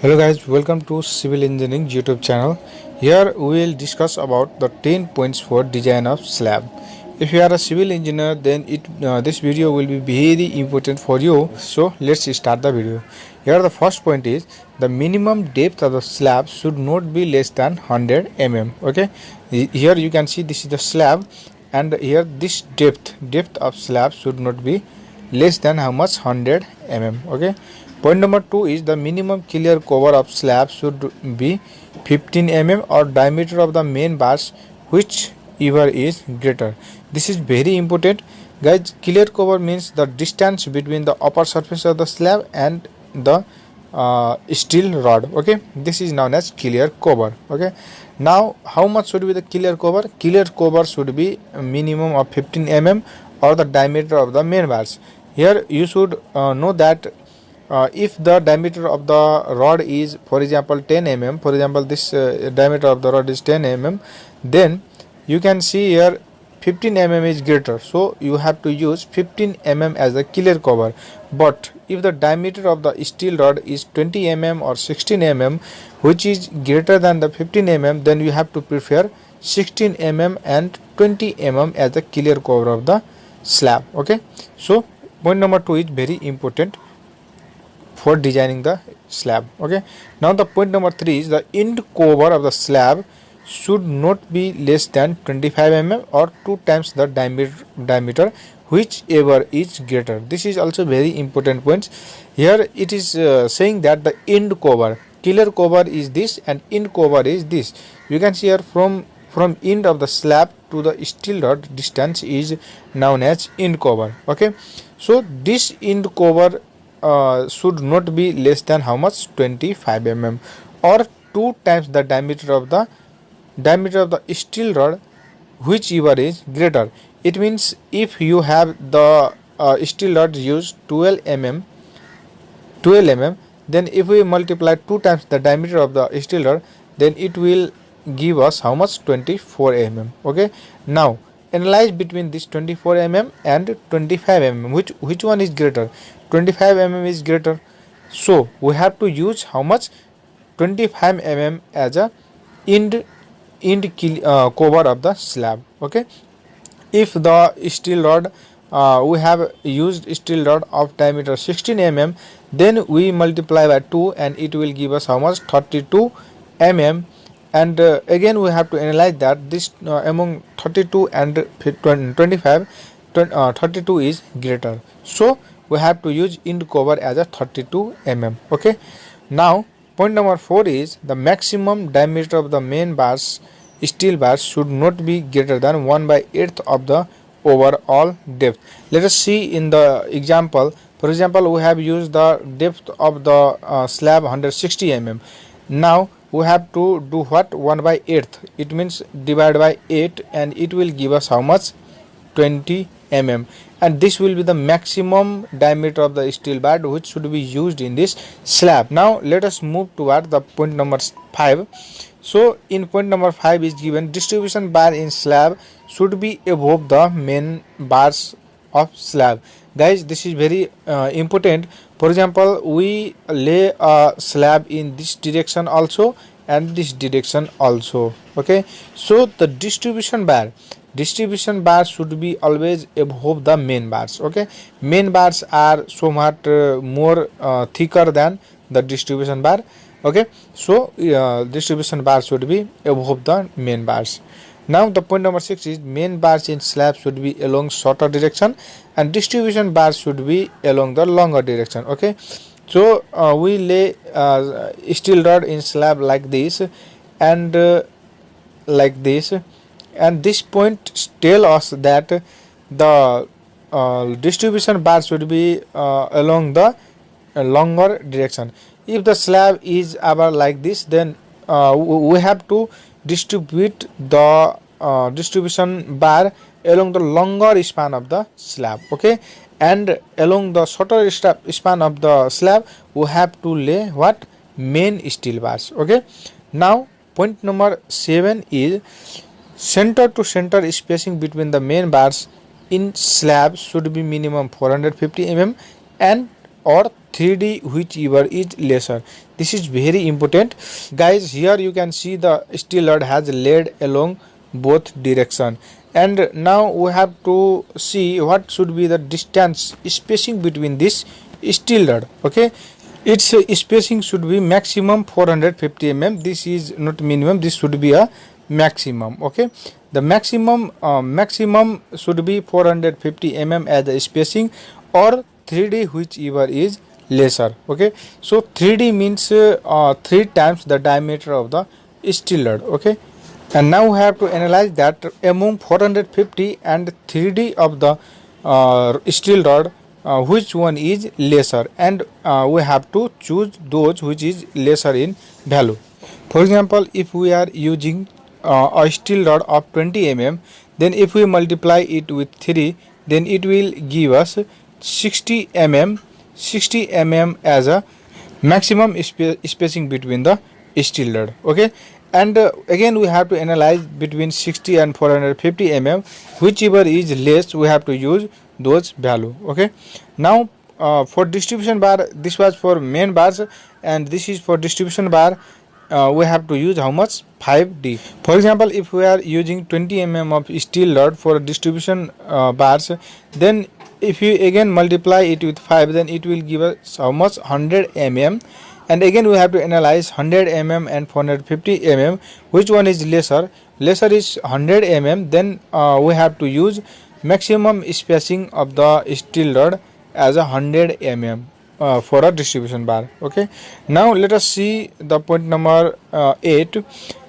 Hello guys, welcome to Civil Engineering YouTube channel. Here we will discuss about the 10 points for design of slab. If you are a civil engineer, then this video will be very important for you. So let's start the video. Here the first point is the minimum depth of the slab should not be less than 100 mm. Okay, here you can see this is the slab, and here this depth of slab should not be less than how much 100 mm. Okay. Point number 2 is the minimum clear cover of slab should be 15 mm or diameter of the main bars whichever is greater. This is very important, guys. Clear cover means the distance between the upper surface of the slab and the steel rod. Okay, this is known as clear cover. Okay, now how much should be the clear cover? Clear cover should be a minimum of 15 mm or the diameter of the main bars. Here you should know that if the diameter of the rod is, for example, 10 mm, for example this diameter of the rod is 10 mm, then you can see here 15 mm is greater, so you have to use 15 mm as the clear cover. But if the diameter of the steel rod is 20 mm or 16 mm, which is greater than the 15 mm, then you have to prefer 16 mm and 20 mm as the clear cover of the slab. Okay, so point number 2 is very important for designing the slab. Okay, now the point number 3 is the end cover of the slab should not be less than 25 mm or 2 times the diameter whichever is greater. This is also very important point. Here it is saying that the end cover, clear cover is this and end cover is this. You can see here from end of the slab to the steel rod distance is known as end cover. Okay, so this end cover should not be less than how much 25 mm or 2 times the diameter of the steel rod whichever is greater. It means if you have the steel rod used 12 mm, then if we multiply 2 times the diameter of the steel rod, then it will give us how much 24 mm. Okay, now analyze between this 24 mm and 25 mm, which one is greater? 25 mm is greater, so we have to use how much 25 mm as a end cover of the slab. Okay, if the steel rod we have used steel rod of diameter 16 mm, then we multiply by 2 and it will give us how much 32 mm. And again we have to analyze that this among 32 and 25, 32 is greater, so we have to use end cover as a 32 mm. Okay, now point number 4 is the maximum diameter of the main bars, steel bars, should not be greater than 1/8 of the overall depth. Let us see in the example. For example, we have used the depth of the slab 160 mm. Now we have to do what? 1/8. It means divide by 8 and it will give us how much? 20 mm, and this will be the maximum diameter of the steel bar which should be used in this slab. Now let us move toward the point number 5. So in point number 5 is given distribution bar in slab should be above the main bars of slab. Guys, this is very important. For example, we lay a slab in this direction also and this direction also. Okay, so the distribution bar should be always above the main bars. Okay, main bars are somewhat more thicker than the distribution bar. Okay, so distribution bar should be above the main bars. Now the point number 6 is main bars in slab should be along shorter direction and distribution bars should be along the longer direction. Okay, so we lay steel rod in slab like this and like this, and this point tell us that the distribution bar should be along the longer direction. If the slab is ever like this, then we have to distribute the distribution bar along the longer span of the slab. Okay, and along the shorter span of the slab we have to lay what? Main steel bars. Okay, now point number 7 is center to center spacing between the main bars in slab should be minimum 450 mm and or 3D whichever is lesser. This is very important. Guys, here you can see the steel rod has laid along both direction, and now we have to see what should be the distance spacing between this steel rod. Okay, its spacing should be maximum 450 mm. This is not minimum, this should be a maximum. Okay, the maximum should be 450 mm as the spacing, or 3D whichever is lesser. Okay, so 3D means 3 times the diameter of the steel rod. Okay, and now we have to analyze that among 450 and 3D of the steel rod, which one is lesser, and we have to choose those which is lesser in value. For example, if we are using a steel rod of 20 mm, then if we multiply it with 3, then it will give us 60 mm as a maximum spacing between the steel rod. Okay, and again we have to analyze between 60 and 450 mm, whichever is less we have to use those value. Okay, now for distribution bar, this was for main bars and this is for distribution bar. We have to use how much? 5D. For example, if we are using 20 mm of steel rod for distribution bars, then if you again multiply it with 5, then it will give us how much? 100 mm. And again we have to analyze 100 mm and 450 mm, which one is lesser. Lesser is 100 mm, then we have to use maximum spacing of the steel rod as a 100 mm for a distribution bar. Okay, now let us see the point number 8.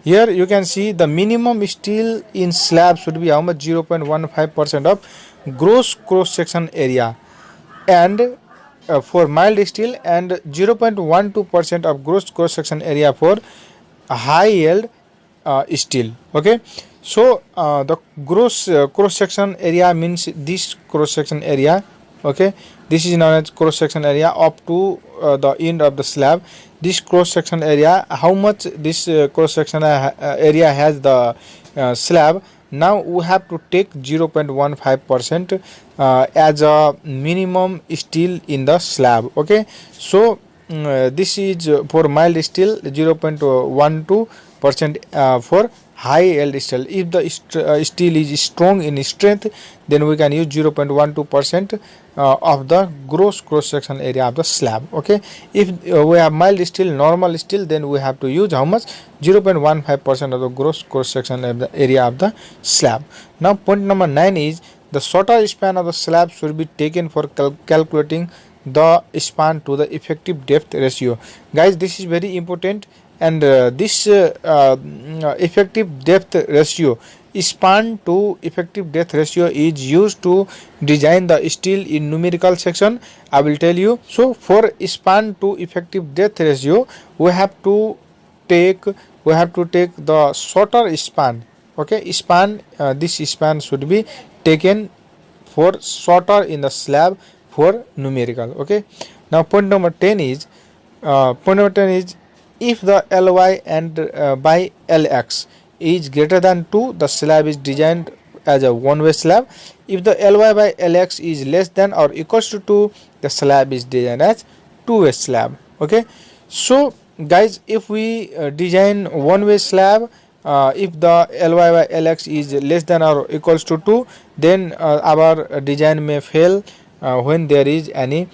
Here you can see the minimum steel in slab should be how much? 0.15% of gross cross section area, and for mild steel, and 0.12% of gross cross section area for high yield steel. Okay, so the gross cross section area means this cross section area. Okay, this is known as cross section area up to the end of the slab. This cross section area, how much this cross section area has the slab. Now we have to take 0.15% as a minimum steel in the slab. Okay, so this is for mild steel, 0.12% for high yield steel. If the steel is strong in strength, then we can use 0.12% of the gross cross section area of the slab. Okay, if we have mild steel, normal steel, then we have to use how much? 0.15% of the gross cross section of the area of the slab. Now point number 9 is the shorter span of the slab should be taken for calculating the span to the effective depth ratio. Guys, this is very important, and this effective depth ratio, span to effective depth ratio, is used to design the steel in numerical section. I will tell you. So for span to effective depth ratio, we have to take the shorter span. Okay, span, this span should be taken for shorter in the slab for numerical. Okay, now point number 10 is if the Ly and by Lx is greater than 2, the slab is designed as a one-way slab. If the Ly by Lx is less than or equals to 2, the slab is designed as two-way slab. Okay, so guys, if we design one-way slab, if the Ly by Lx is less than or equals to 2, then our design may fail when there is any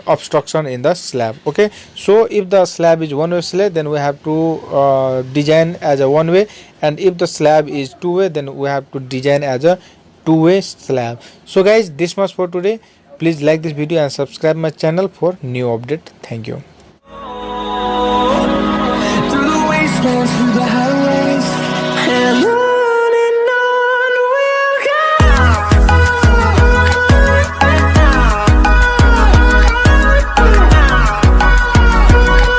obstruction in the slab. Okay, so if the slab is one way slab, then we have to design as a one way, and if the slab is two way, then we have to design as a two-way slab. So guys, this much for today. Please like this video and subscribe my channel for new update. Thank you.